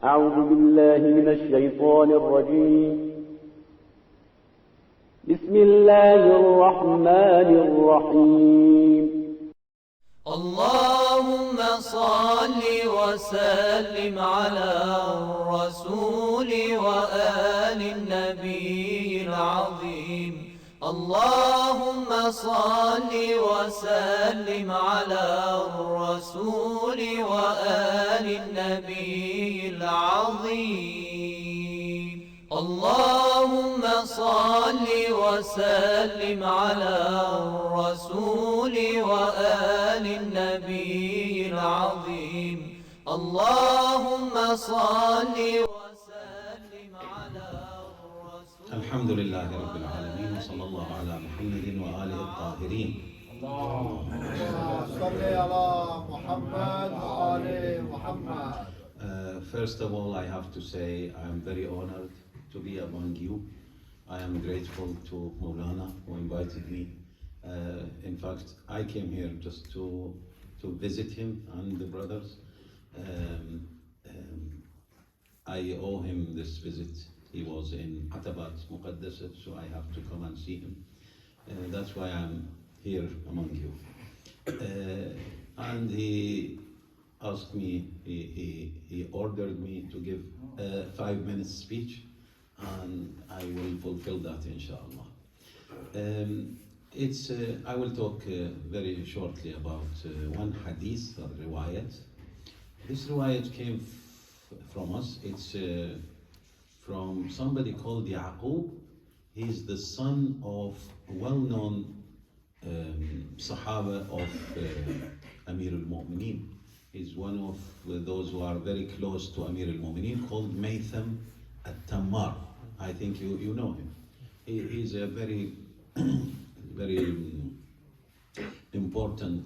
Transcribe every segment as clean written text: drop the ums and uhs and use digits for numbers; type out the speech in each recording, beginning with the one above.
أعوذ بالله من الشيطان الرجيم بسم الله الرحمن الرحيم اللهم صل وسلم على الرسول وآل النبي العظيم اللهم صل وسلم على الرسول وآل النبي العظيم اللهم صل وسلم على الرسول وآل النبي العظيم اللهم صل وسلم على الرسول. الحمد لله رب العالمين وصلى الله على محمد وآله الطاهرين. اللهم صل على محمد وآل محمد. First of all, I have to say I am very honored to be among you. I am grateful to Maulana who invited me. In fact, I came here just to visit him and the brothers. I owe him this visit. He was in Atabat Muqaddasa, so I have to come and see him. That's why I'm here among you. And he asked me, he ordered me to give a 5-minute speech, and I will fulfill that, inshallah. I will talk very shortly about one hadith or riwayat. This riwayat came from us. It's from somebody called Yaqub. He's the son of a well-known Sahaba of Amir al-Mu'mineen. He's one of those who are very close to Amir al-Mu'mineen, called Maytham al-Tammar. I think you know him. He's a very very important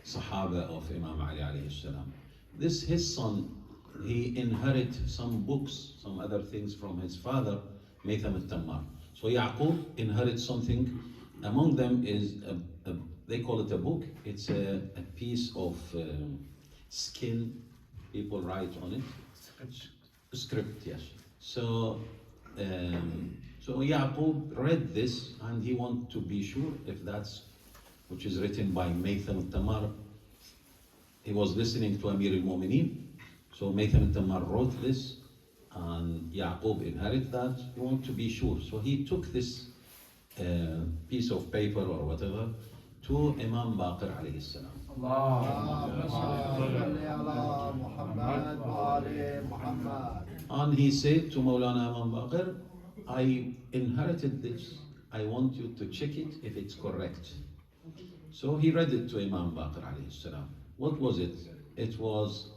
Sahaba of Imam Ali alayhi salam. His son, he inherited some books, some other things from his father, Maytham al-Tammar. So Yaqub inherits something. Among them is they call it a book. It's a piece of skin. People write on it. Script, yes. So Yaqub read this, and he wanted to be sure if that's which is written by Maytham al-Tammar. He was listening to Amir al-Mu'mineen. So Maytham al-Tammar wrote this, and Yaqub inherited that. He wanted to be sure. So he took this piece of paper or whatever to Imam Baqir alayhi salam. And he said to Maulana Imam Baqir, I inherited this. I want you to check it if it's correct. So he read it to Imam Baqir alayhi salam. What was it? It was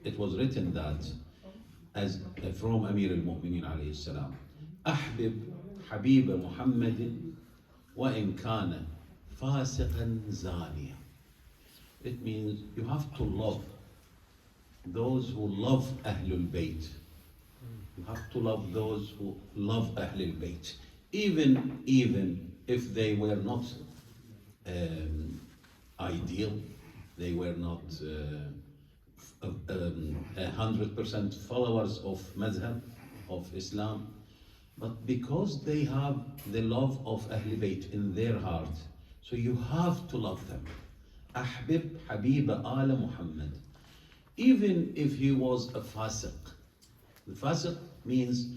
written that as from Amir al-Mu'mineen alayhi salam, أحبب حبيب محمد وإن كان فاسقا زانيا. It means you have to love those who love Ahlul Bayt. You have to love those who love Ahlul Bayt, even if they were not ideal, they were not 100% followers of Madhab, of Islam, but because they have the love of Ahlul Bayt in their heart, so you have to love them. Ahbib Habib Ala Muhammad. Even if he was a fasiq. The fasiq means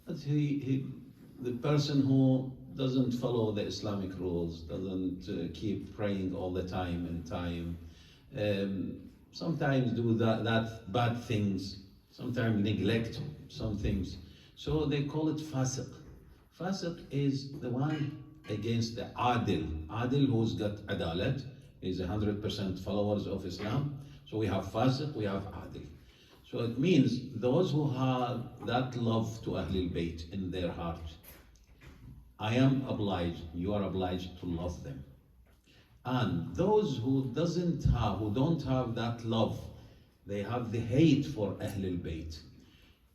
that the person who doesn't follow the Islamic rules, doesn't keep praying all the time and time, sometimes do that bad things, sometimes neglect some things. So they call it fasiq. Fasiq is the one against the adil. Adil who's got adalat, is 100% followers of Islam. So we have fasiq, we have adil. So it means those who have that love to Ahlul Bayt in their heart, I am obliged, you are obliged to love them. And those who don't have that love, they have the hate for Ahlul Bayt.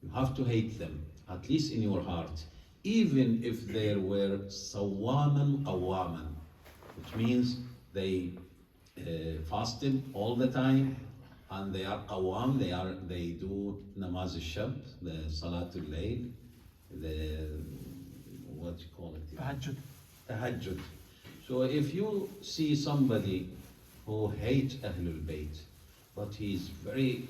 You have to hate them, at least in your heart, even if they were sawaman qawaman, which means they fasted all the time, and they are qawwam, they do namaz al-shab, the salatul layl, the, what you call it? Tahajjud. So if you see somebody who hates Ahlul Bayt, but he's very,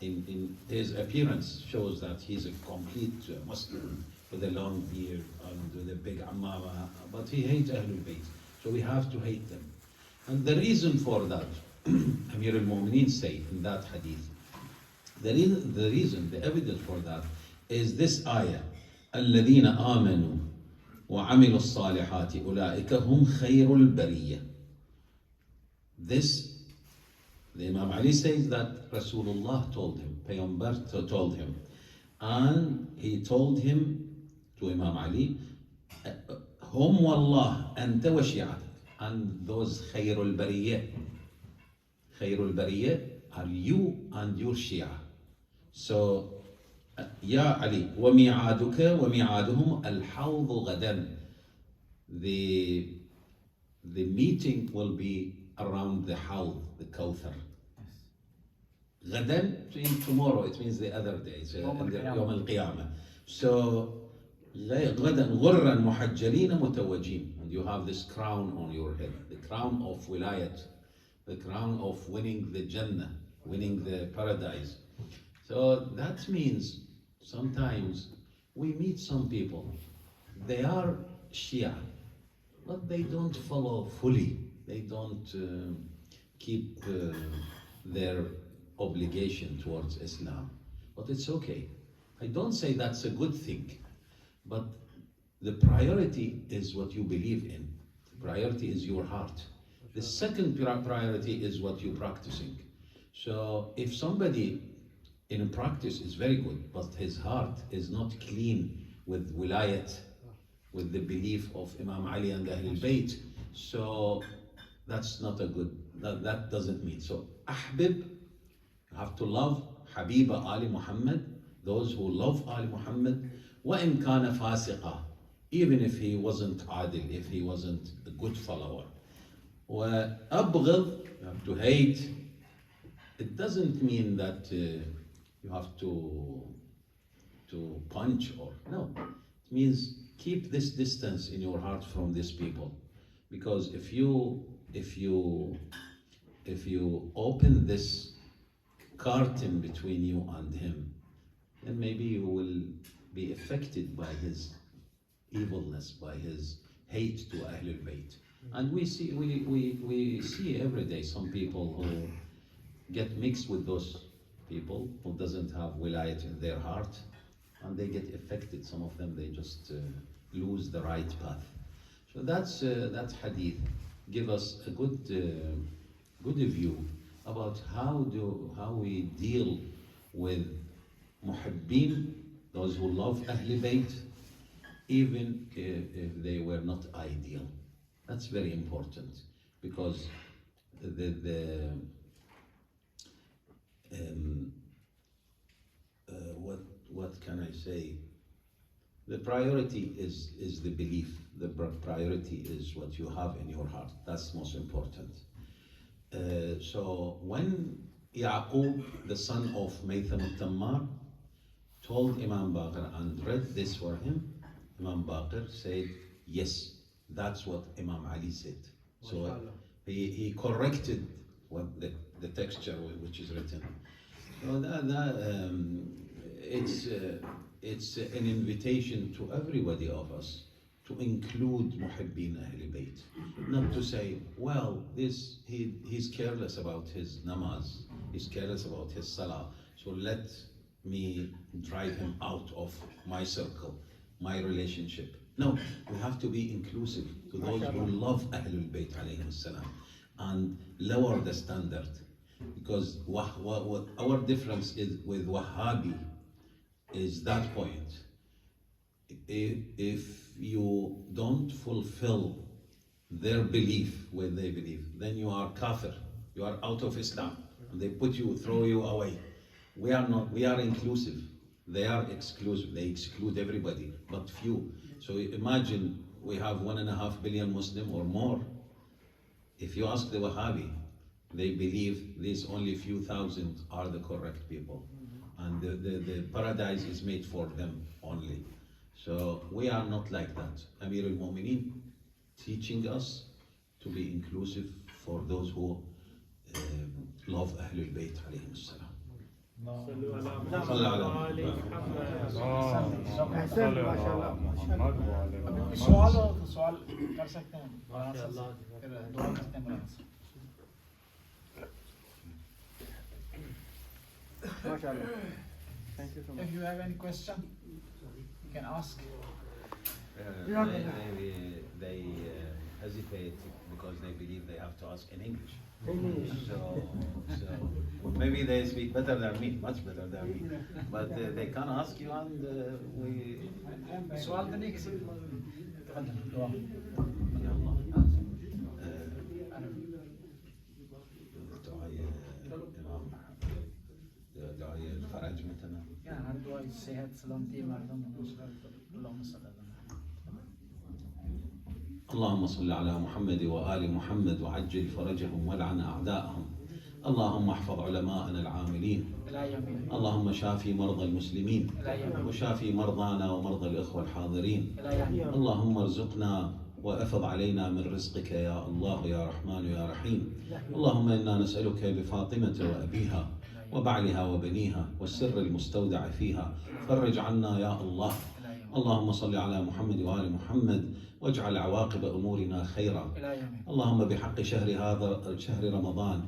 in his appearance shows that he's a complete Muslim with a long beard and with a big ammama, but he hates Ahlul Bayt. So we have to hate them. And the reason for that, Amir al-Mu'mineen say in that hadith, the evidence for that is this ayah, الَّذِينَ آمَنُوا وَعَمِلُوا الصَّالِحَاتِ أُولَٰئِكَ هُمْ خَيْرُ الْبَرِيَّةِ. This, the Imam Ali says that Rasulullah told him, Payghambar told him, and he told him to Imam Ali, Hum wallah anta wa shi'atak, and those khayrul bariyah are you and your Shia. So Ya Ali, wa mi'aduka wa mi'aduhum al-hawd ghadan. The meeting will be around the hawd, the Kawthar. Ghadan means tomorrow, it means the other day, so Yawm al-Qiyamah. So غدا غرا محجلين متوجين, and you have this crown on your head, the crown of wilayat, the crown of winning the Jannah, winning the paradise. So that means sometimes we meet some people, they are Shia, but they don't follow fully, they don't keep their obligation towards Islam, but it's okay. I don't say that's a good thing, but the priority is what you believe in. The priority is your heart. The second priority is what you're practicing. So if somebody in practice is very good, but his heart is not clean with wilayat, with the belief of Imam Ali and Ahlul Bayt, so that's not a good, that doesn't mean. So ahbib, you have to love Habiba Ali Muhammad, those who love Ali Muhammad, وَإِنْ كَانَ فَاسِقًا, even if he wasn't adil, if he wasn't a good follower. وَأَبْغِض, you have to hate. It doesn't mean that you have to punch or, no. It means keep this distance in your heart from these people. Because if you open this curtain between you and him, then maybe you will be affected by his evilness, by his hate to Ahlul Bayt. And we see every day some people who get mixed with those people who doesn't have wilayat in their heart, and they get affected. Some of them, they just lose the right path. So that hadith give us a good view about how we deal with muhibbin, those who love Ahlul Bayt, even if they were not ideal. That's very important, because what can I say? The priority is the belief. The priority is what you have in your heart. That's most important. So when Yaqub, the son of Maytham al-Tammar, told Imam Baqir and read this for him, Imam Baqir said, yes, that's what Imam Ali said. So he corrected what the texture which is written. So it's an invitation to everybody of us to include Muhibbin Ahlul Bayt. Not to say, well, he's careless about his namaz, he's careless about his salah, so let me drive him out of my circle, my relationship. No, we have to be inclusive to those who love Ahlul Bayt alayhim salam and lower the standard. Because what our difference is with Wahhabi is that point. If you don't fulfill their belief where they believe, then you are kafir, you are out of Islam, and they throw you away. We are not, we are inclusive. They are exclusive, they exclude everybody, but few. So imagine we have 1.5 billion Muslim or more. If you ask the Wahhabi, they believe these only few thousand are the correct people, and the paradise is made for them only. So we are not like that. Amir al-Mu'mineen teaching us to be inclusive for those who love Ahlul Bayt alayhim salam. If you have any question, you can ask. They hesitate because they believe they have to ask in English. So maybe they speak better than me, much better than me. But they can ask you, and we. سؤال ده نيجي دعای فرج مثلا. يعني هر دعای صحت سلامتی مردم اللهم صل على اللهم صل على محمد وآل محمد وعجل فرجهم والعن أعداءهم. اللهم احفظ علماءنا العاملين. اللهم شافي مرضى المسلمين وشافي مرضانا ومرضى الإخوة الحاضرين. اللهم ارزقنا وافض علينا من رزقك يا الله يا رحمن يا رحيم. اللهم إنا نسألك بفاطمة وأبيها وبعلها وبنيها والسر المستودع فيها، فرج عنا يا الله. اللهم صل على محمد وآل محمد واجعل عواقب أمورنا خيرا. اللهم بحق شهر رمضان،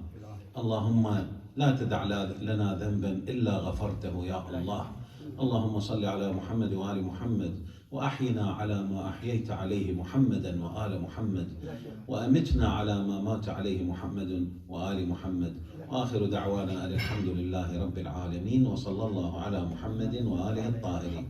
اللهم لا تدع لنا ذنبا إلا غفرته يا الله. اللهم صل على محمد وآل محمد وأحينا على ما أحييت عليه محمدا وآل محمد، وأمتنا على ما مات عليه محمد وآل محمد. وآخر دعوانا أن الحمد لله رب العالمين، وصلى الله على محمد وآله الطاهرين.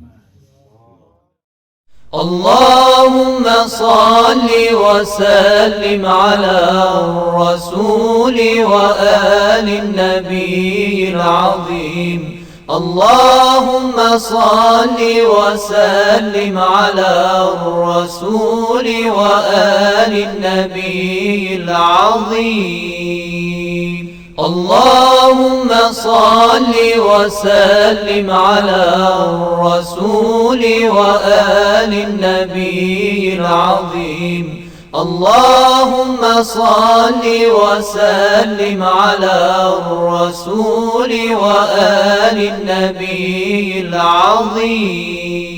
اللهم صل وسلم على الرسول وآل النبي العظيم. اللهم صل وسلم على الرسول وآل النبي العظيم. اللهم صل وسلم على الرسول وآل النبي العظيم. اللهم صل وسلم على الرسول وآل النبي العظيم.